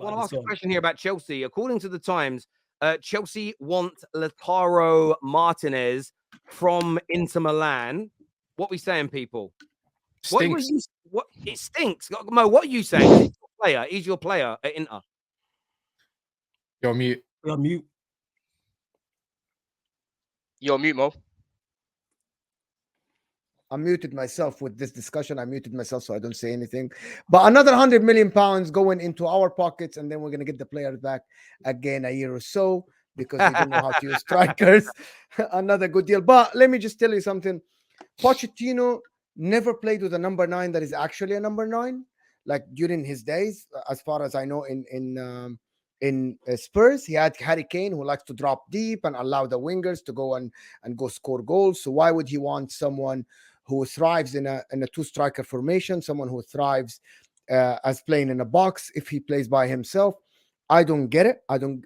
I want to ask a question here about Chelsea. According to the Times, Chelsea want Lautaro Martinez from Inter Milan. What we saying, people? Stinks. What it stinks. Mo, what are you saying? He's your player. He's your player at Inter. You're on mute. You're on mute. You're on mute, Mo. I muted myself with this discussion. I muted myself so I don't say anything. But another £100 million going into our pockets, and then we're going to get the players back again a year or so because they don't know how to use strikers. Another good deal. But let me just tell you something. Pochettino never played with a number 9 that is actually a number 9. Like during his days, as far as I know, in Spurs, he had Harry Kane, who likes to drop deep and allow the wingers to go and go score goals. So why would he want someone who thrives in a 2-striker formation, someone who thrives as playing in a box if he plays by himself? I don't get it. I don't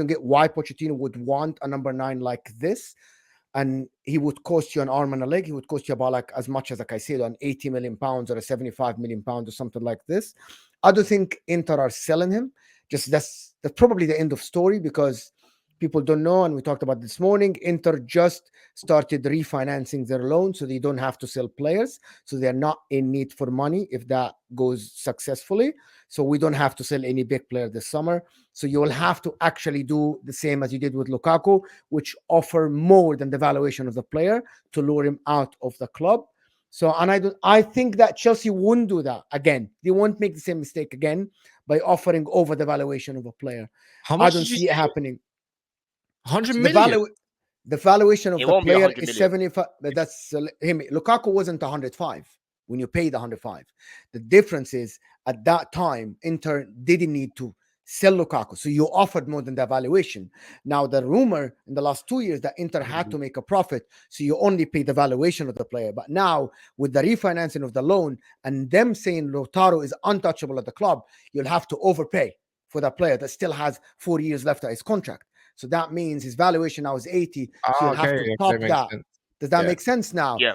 get why Pochettino would want a number 9 like this. And he would cost you an arm and a leg. He would cost you about like as much as like I said, an £80 million or a £75 million or something like this. I don't think Inter are selling him. Just that's probably the end of story because people don't know, and we talked about this morning, Inter just started refinancing their loan so they don't have to sell players. So they're not in need for money if that goes successfully. So we don't have to sell any big player this summer. So you will have to actually do the same as you did with Lukaku, which offer more than the valuation of the player to lure him out of the club. So, and I think that Chelsea won't do that again. They won't make the same mistake again by offering over the valuation of a player. How much I don't see it happening. 100 million. The valuation of It the won't be player 100 is million. 75. But that's him. Lukaku wasn't 105 when you paid 105. The difference is at that time, Inter didn't need to sell Lukaku, so you offered more than the valuation. Now the rumor in the last 2 years that Inter had to make a profit, so you only pay the valuation of the player. But now with the refinancing of the loan and them saying Lautaro is untouchable at the club, you'll have to overpay for that player that still has 4 years left of his contract. So that means his valuation now is 80. So you'll have to top that. Sense. Does that make sense now? Yeah.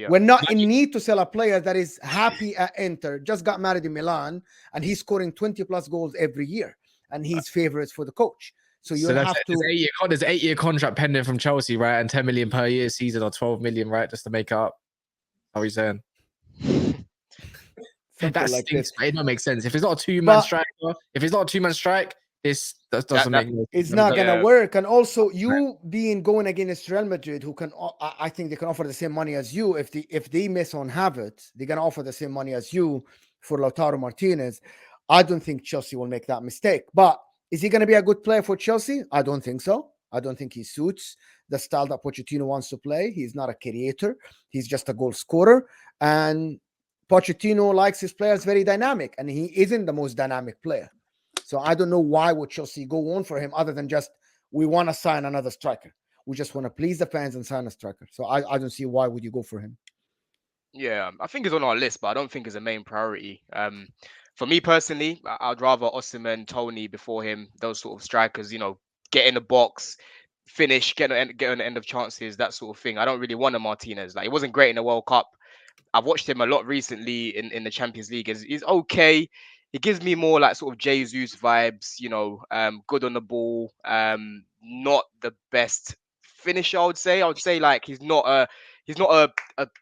We're not in need to sell a player that is happy at Inter, just got married in Milan, and he's scoring 20 plus goals every year, and he's favorites for the coach. So you have to. There's an 8-year contract pending from Chelsea, right? And 10 million per year season or 12 million, right? Just to make it up. How are you saying? That like stinks. this. It don't make sense. If it's not a two-man strike, this doesn't make sense. It's not gonna work. And also, you being going against Real Madrid, who can, I think they can offer the same money as you. If they miss on Havertz, they're gonna offer the same money as you for Lautaro Martinez. I don't think Chelsea will make that mistake. But is he gonna be a good player for Chelsea? I don't think so. I don't think he suits the style that Pochettino wants to play. He's not a creator. He's just a goal scorer. And Pochettino likes his players very dynamic, and he isn't the most dynamic player. So I don't know why would Chelsea go on for him other than just we want to sign another striker. We just want to please the fans and sign a striker. So I don't see why would you go for him. Yeah, I think it's on our list, but I don't think it's a main priority. For me personally, I'd rather Osimhen, Tony before him. Those sort of strikers, get in the box, finish, get on the end of chances, that sort of thing. I don't really want a Martinez. Like, he wasn't great in the World Cup. I've watched him a lot recently in the Champions League. He's okay. He gives me more like sort of Jesus vibes, good on the ball, not the best finisher, I would say. Like he's not a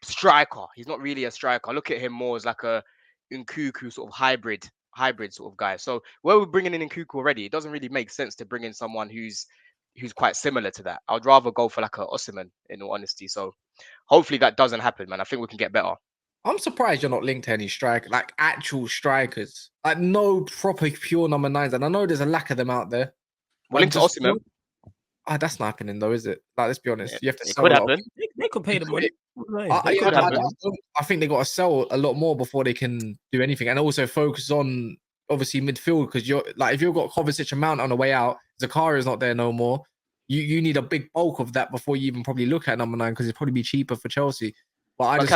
striker. He's not really a striker. I look at him more as like a Nkunku sort of hybrid sort of guy. So where we're bringing in Nkunku already, it doesn't really make sense to bring in someone who's quite similar to that. I'd rather go for like a Osimhen, in all honesty. So hopefully that doesn't happen, man. I think we can get better. I'm surprised you're not linked to any actual strikers, like no proper pure number 9s. And I know there's a lack of them out there. We're linked to Osimhen. That's not happening though, is it? Like, let's be honest. You have to it could happen. They could pay the money. I think they got to sell a lot more before they can do anything, and also focus on obviously midfield, because you're like, if you've got Kovacic and Mount on the way out, Zakaria's not there no more. You need a big bulk of that before you even probably look at number 9, because it'd probably be cheaper for Chelsea. But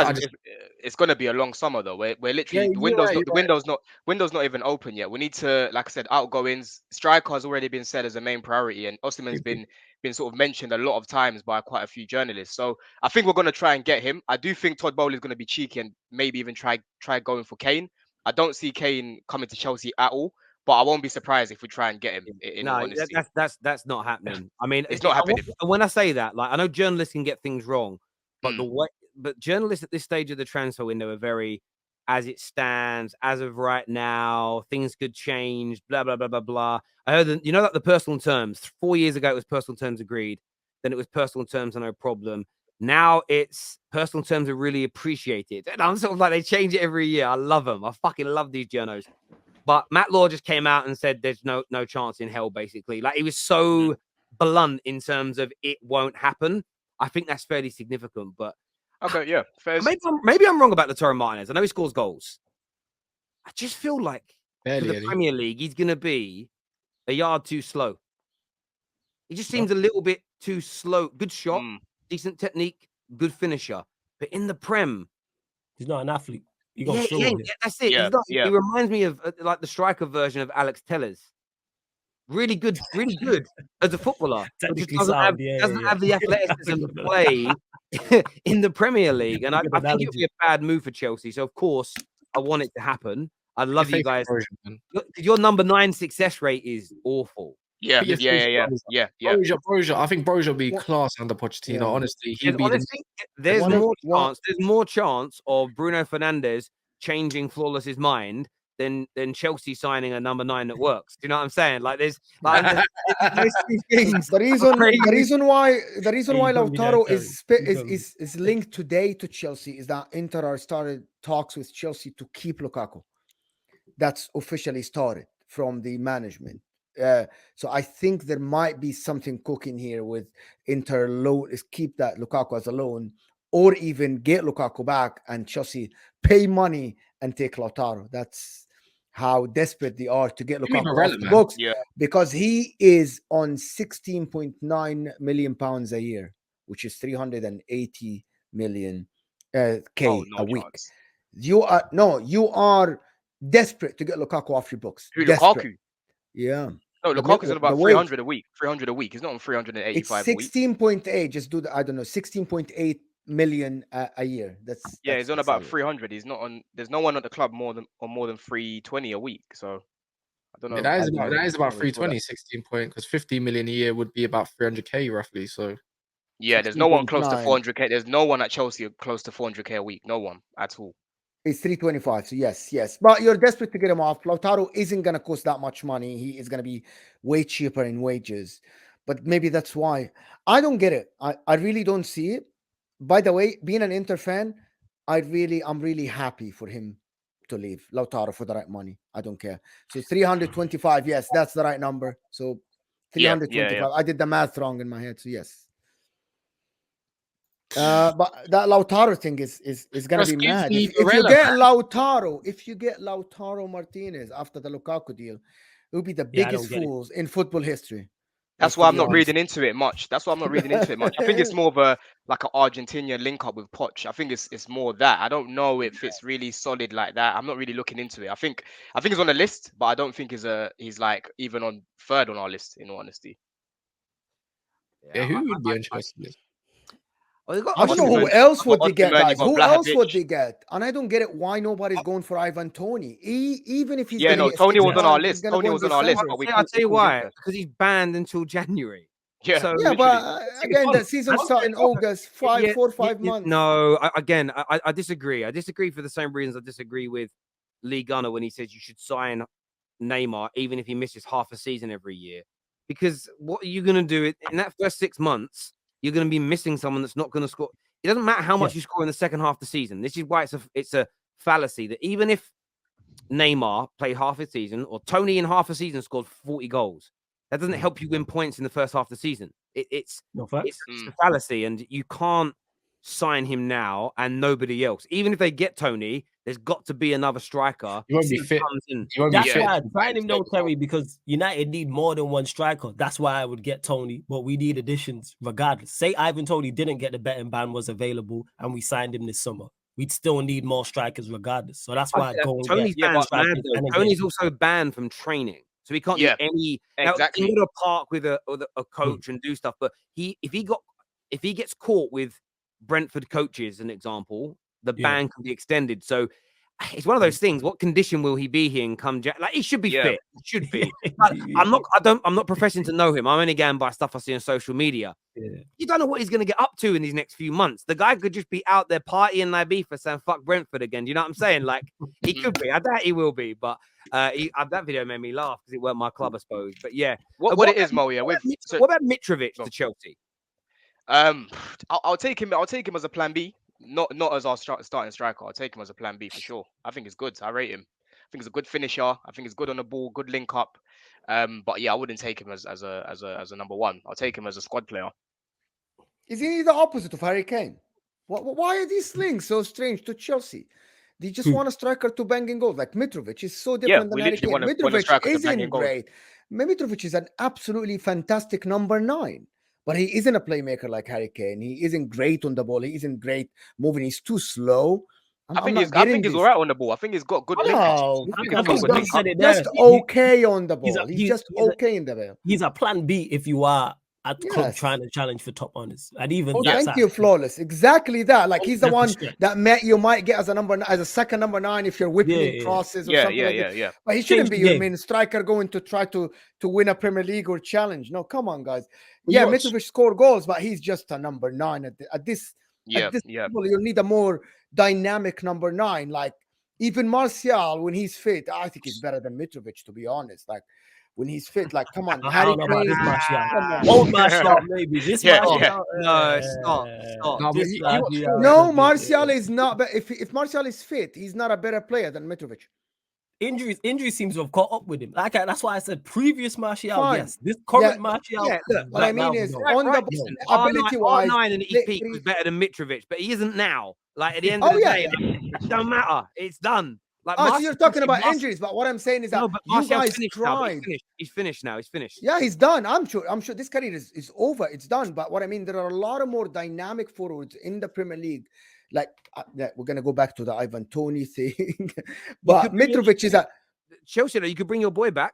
it's going to be a long summer though. We're literally the window's not even open yet. We need to, like I said, outgoings. Striker has already been said as a main priority, and Osimhen's been sort of mentioned a lot of times by quite a few journalists. So I think we're going to try and get him. I do think Todd Bowley is going to be cheeky and maybe even try going for Kane. I don't see Kane coming to Chelsea at all. but I won't be surprised if we try and get him. In all No, honesty, that's not happening. I mean, it's not happening. when I say that, like I know journalists can get things wrong, but Mm. but journalists at this stage of the transfer window are very, as it stands, as of right now, things could change, blah blah blah blah blah. I heard that, you know, that the personal terms 4 years ago it was personal terms agreed, then it was personal terms and no problem. Now it's personal terms are really appreciated, and I'm sort of like they change it every year. I love them. I fucking love these journos. But Matt Law just came out and said there's no chance in hell, basically. Like he was so blunt in terms of it won't happen. I think that's fairly significant. But Okay, yeah, fair. maybe I'm wrong about Lautaro Martinez. I know he scores goals. I just feel like for the Barely. Premier League, he's gonna be a yard too slow. He just seems a little bit too slow. Good shot, decent technique, good finisher. But in the Prem, he's not an athlete. yeah, that's it. Yeah, He's not, yeah. He reminds me of like the striker version of Alex Tellers. Really good as a footballer. But just doesn't have the athleticism to play in the Premier League. And I think it would be a bad move for Chelsea. So of course I want it to happen. I love you guys. Look, your number 9 success rate is awful. Yeah. Broja, I think Broja will be class under Pochettino. Yeah. Honestly, there's more chance of Bruno Fernandes changing Flawless's mind than Chelsea signing a number 9 that works. Do you know what I'm saying? Like there's things. The reason why Lautaro is linked today to Chelsea is that Inter are started talks with Chelsea to keep Lukaku. That's officially started from the management. So I think there might be something cooking here with Inter is keep that Lukaku as a loan, or even get Lukaku back and Chelsea pay money and take Lautaro. That's how desperate they are to get Lukaku off the books, because he is on 16.9 million pounds a year, which is 380 million a week. Chance. You are desperate to get Lukaku off your books. Who, desperate. Lukaku? Yeah. No, Lukaku's on about 300 a week. 300 a week. He's not on 385 a week. It's 16.8. Just do the, I don't know, 16.8 million a year. That's he's on about 300. He's not on. There's no one at the club more than 320 a week. So I don't know. Yeah, that is about 320, 16 point, because 50 million a year would be about 300k roughly. So yeah, there's no one close to 400k. There's no one at Chelsea close to 400k a week. No one at all. It's 325. So yes. But you're desperate to get him off. Lautaro isn't going to cost that much money. He is going to be way cheaper in wages. But maybe that's why. I don't get it. I really don't see it. By the way, being an Inter fan, I'm really happy for him to leave Lautaro for the right money. I don't care. So 325. Yes, that's the right number. So 325. Yeah. I did the math wrong in my head. So yes. But that Lautaro thing is gonna be mad. If you get Lautaro Martinez after the Lukaku deal, it will be the biggest fools in football history. That's why I'm not reading into it much. I think it's more of an Argentinian link up with Poch. I think it's more that. I don't know if it's really solid like that. I'm not really looking into it. I think it's on the list, but I don't think he's like even on third on our list, in all honesty. Yeah, who would be interested in this? I don't know who else would they get, guys. Who else would they get? And I don't get it why nobody's going for Ivan Toney. Even if he's Tony was on our list. Tony was on our list. I'll tell you why. Because he's banned until January. Yeah, so, but again, the season starts in August. 4 or 5 months. No, I disagree. I disagree for the same reasons I disagree with Lee Gunner when he says you should sign Neymar even if he misses half a season every year. Because what are you going to do in that first 6 months? You're going to be missing someone that's not going to score. It doesn't matter how much you score in the second half of the season. This is why it's a fallacy that even if Neymar played half a season or Tony in half a season scored 40 goals, that doesn't help you win points in the first half of the season. It's a fallacy, and you can't sign him now and nobody else. Even if they get Tony, there's got to be another striker. You won't be fit. That's why I'd sign him though, Terry, because United need more than one striker. That's why I would get Tony, but we need additions regardless. Say Ivan Toney didn't get the betting ban, was available, and we signed him this summer. We'd still need more strikers regardless. So that's why I go and Tony's banned. Tony's also banned from training. So he can't do any. Exactly. He can go to a park with a coach and do stuff. But if he gets caught with Brentford coaches, an example, the ban can be extended. So it's one of those things. What condition will he be here and come? Like he should be Yeah. fit. He should be. But I'm not professing to know him. I'm only going by stuff I see on social media. Yeah. You don't know what he's going to get up to in these next few months. The guy could just be out there partying in Ibiza saying "fuck Brentford" again. Do you know what I'm saying? Like he could be. I doubt he will be, but that video made me laugh because it weren't my club, I suppose. But yeah, What it is, Mo? Yeah, what about Mitrovic to Chelsea? I'll take him. I'll take him as a plan B, not as our starting striker. I'll take him as a plan B for sure. I think it's good. I rate him. I think he's a good finisher. I think he's good on the ball, good link up. But yeah, I wouldn't take him as a number one. I'll take him as a squad player. Is he the opposite of Harry Kane? Why are these links so strange to Chelsea? They just want a striker to bang in goals. Like Mitrovic is so different than Harry Kane. Mitrovic isn't great. Mitrovic is an absolutely fantastic number 9, but he isn't a playmaker like Harry Kane. He isn't great on the ball. He isn't great moving. He's too slow. I think he's all right on the ball. I think he's got good link No, he's just okay on the ball. He's just okay in the ball. He's a plan B if you are at club trying to challenge for top honors, and even thank you, Flawless. Exactly that. Like he's the one that you might get as a second number 9 if you're whipping crosses or something like that. But he shouldn't be your main striker going to try to win a Premier League or challenge. No, come on, guys. Mitrovic scored goals, but he's just a number 9 at this level. You'll need a more dynamic number 9. Like even Martial, when he's fit, I think he's better than Mitrovic, to be honest. Like when he's fit, like come on, I don't know about this Martial. Old Martial, maybe this Martial. No, stop. No, Martial is not. But if Martial is fit, he's not a better player than Mitrovic. Injuries seems to have caught up with him. Like that's why I said previous Martial. Yes, this current Martial. Yeah, look, what I mean is on the ability-wise, R9 and his peak was better than Mitrovic, but he isn't now. Like at the end of the day, it don't matter. It's done. Like, so you're talking about injuries, but what I'm saying is that you guys tried. He's finished now. He's finished. Yeah, he's done. I'm sure this career is over. It's done. But what I mean, there are a lot of more dynamic forwards in the Premier League. Like we're gonna go back to the Ivan Toney thing, but Mitrovic is a Chelsea. You could bring your boy back,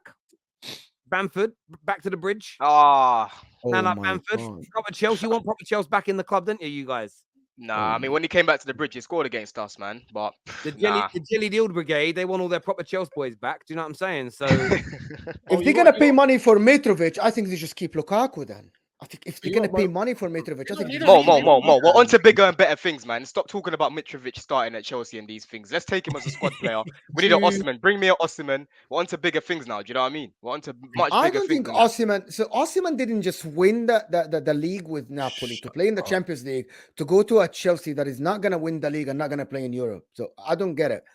Bamford, back to the bridge. Bamford. Proper Chelsea. You want proper Chelsea back in the club, didn't you? You guys. Nah, I mean when he came back to the bridge, he scored against us, man. But the Jelly Deal Brigade, they want all their proper Chelsea boys back. Do you know what I'm saying? So if they're gonna pay money for Mitrovic, I think they just keep Lukaku then. I think if they're gonna pay money for Mitrovic, I think Mo. We're on to bigger and better things, man. Stop talking about Mitrovic starting at Chelsea and these things. Let's take him as a squad player. We need an Osimhen. Bring me an Osimhen. We're on to bigger things now. Do you know what I mean? We're on to much bigger things. I don't think Osimhen. So Osimhen didn't just win the league with Napoli to play in the Champions League to go to a Chelsea that is not gonna win the league and not gonna play in Europe. So I don't get it.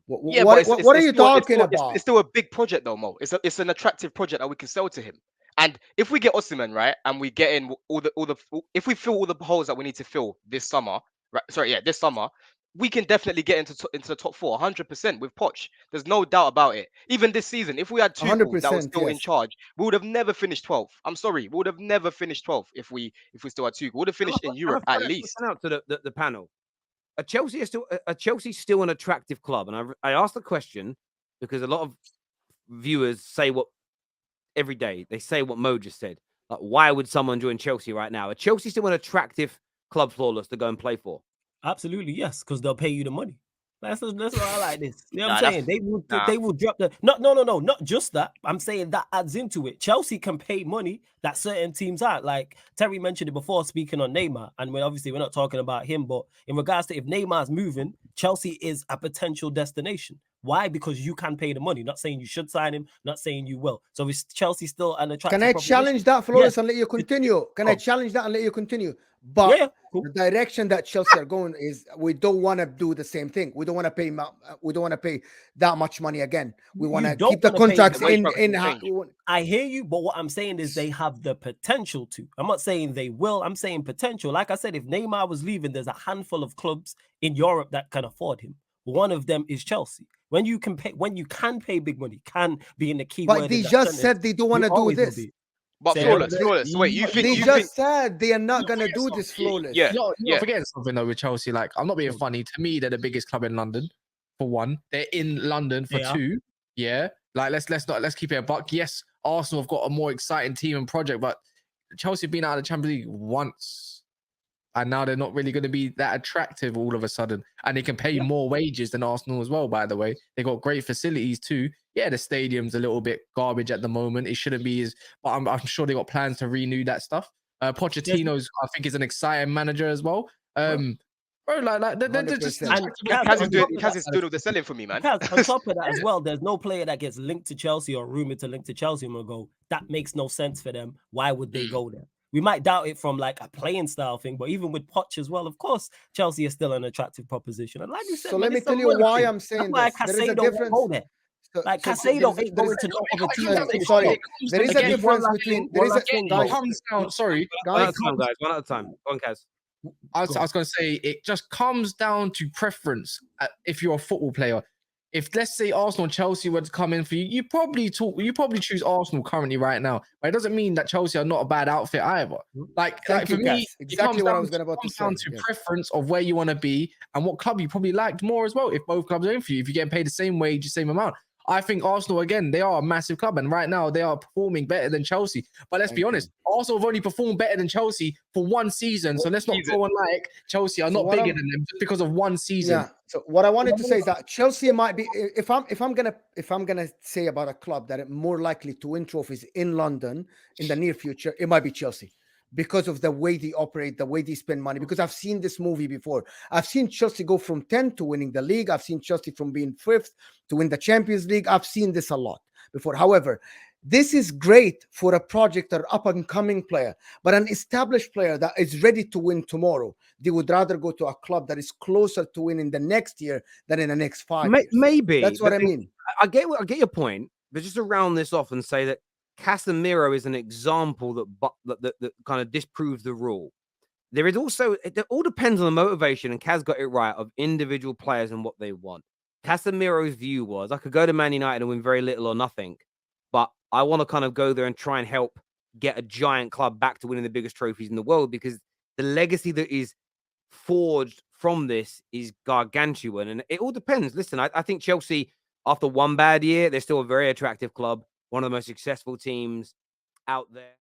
What are you talking about? It's still a big project though, Mo. It's an attractive project that we can sell to him. And if we get Osimhen right, and we get in if we fill all the holes that we need to fill this summer, right? This summer, we can definitely get into the top 4, 100% with Poch. There's no doubt about it. Even this season, if we had Tuchel that was still in charge, we would have never finished 12th. I'm sorry, we would have never finished 12th if we still had Tuchel. We would have finished in Europe at least. Out to the panel. Chelsea is still an attractive club, and I asked the question because a lot of viewers say what. Every day they say what Mo just said. Like, why would someone join Chelsea right now? Are Chelsea still an attractive club, Flawless, to go and play for? Absolutely, yes, because they'll pay you the money. That's why I like this. You know what I'm saying? They will drop the no, not just that. I'm saying that adds into it. Chelsea can pay money that certain teams aren't. Like Terry mentioned it before, speaking on Neymar, and we're not talking about him, but in regards to if Neymar's moving, Chelsea is a potential destination. Why? Because you can pay the money. Not saying you should sign him, not saying you will. So is Chelsea still an attractive Can I challenge that, Flawless, and let you continue? I challenge that and let you continue? But the direction that Chelsea are going is we don't want to do the same thing. We don't want to pay. We don't want to pay that much money again. We want to keep the contracts in. I hear you, but what I'm saying is they have the potential to. I'm not saying they will. I'm saying potential. Like I said, if Neymar was leaving, there's a handful of clubs in Europe that can afford him. One of them is Chelsea. When you can pay big money, can be in the key. But they just said they don't want to do this. But Flawless. Wait, you think they just said they are not going to do this, Flawless? You're forgetting something though with Chelsea. Like, I'm not being funny. To me, they're the biggest club in London. For one, they're in London for two. Yeah, like let's keep it a buck. Yes, Arsenal have got a more exciting team and project, but Chelsea have been out of the Champions League once. and now they're not really going to be that attractive all of a sudden, and they can pay more wages than Arsenal as well. By the way, they got great facilities too. Yeah, the stadium's a little bit garbage at the moment. It shouldn't be as, but I'm sure they got plans to renew that stuff. Pochettino's, I think, is an exciting manager as well. Bro, they're just 100%. Kaz is doing all the selling for me, man. On top of that as well, there's no player that gets linked to Chelsea or rumored to link to Chelsea and will go, that makes no sense for them. Why would they go there? We might doubt it from like a playing style thing, but even with Poch as well, of course, Chelsea is still an attractive proposition. And like you said, So let me tell you why I'm saying that's why this. There is a Casado difference. won't go there. Like Casado ain't going to no other team. Sorry, there is a difference between. There is a thing, guys. Sorry, One at guys. a time, guys. One at a time. Go on, Kaz. I was going to say it just comes down to preference. If you're a football player, if let's say Arsenal and Chelsea were to come in for you, you probably choose Arsenal currently right now. But it doesn't mean that Chelsea are not a bad outfit either. Like for me, exactly what I was going to say. Down to preference of where you want to be and what club you probably liked more as well. If both clubs are in for you, if you're getting paid the same wage, the same amount. I think Arsenal, again, they are a massive club. And right now, they are performing better than Chelsea. But let's be honest, Arsenal have only performed better than Chelsea for one season. So let's not go on like Chelsea are not bigger than them just because of one season. Yeah. So what I wanted to say is that Chelsea might be, if I'm gonna say about a club that are more likely to win trophies in London in the near future, it might be Chelsea. Because of the way they operate, the way they spend money. Because I've seen this movie before. I've seen Chelsea go from 10 to winning the league. I've seen Chelsea from being 5th to win the Champions League. I've seen this a lot before. However, this is great for a project or up-and-coming player, but an established player that is ready to win tomorrow, they would rather go to a club that is closer to winning the next year than in the next 5 years. Maybe. That's what I mean. I get your point, but just to round this off and say that Casemiro is an example that kind of disproves the rule. There is also, it all depends on the motivation, and Kaz got it right, of individual players and what they want. Casemiro's view was, I could go to Man United and win very little or nothing, but I want to kind of go there and try and help get a giant club back to winning the biggest trophies in the world, because the legacy that is forged from this is gargantuan. And it all depends. Listen, I think Chelsea, after one bad year, they're still a very attractive club, one of the most successful teams out there.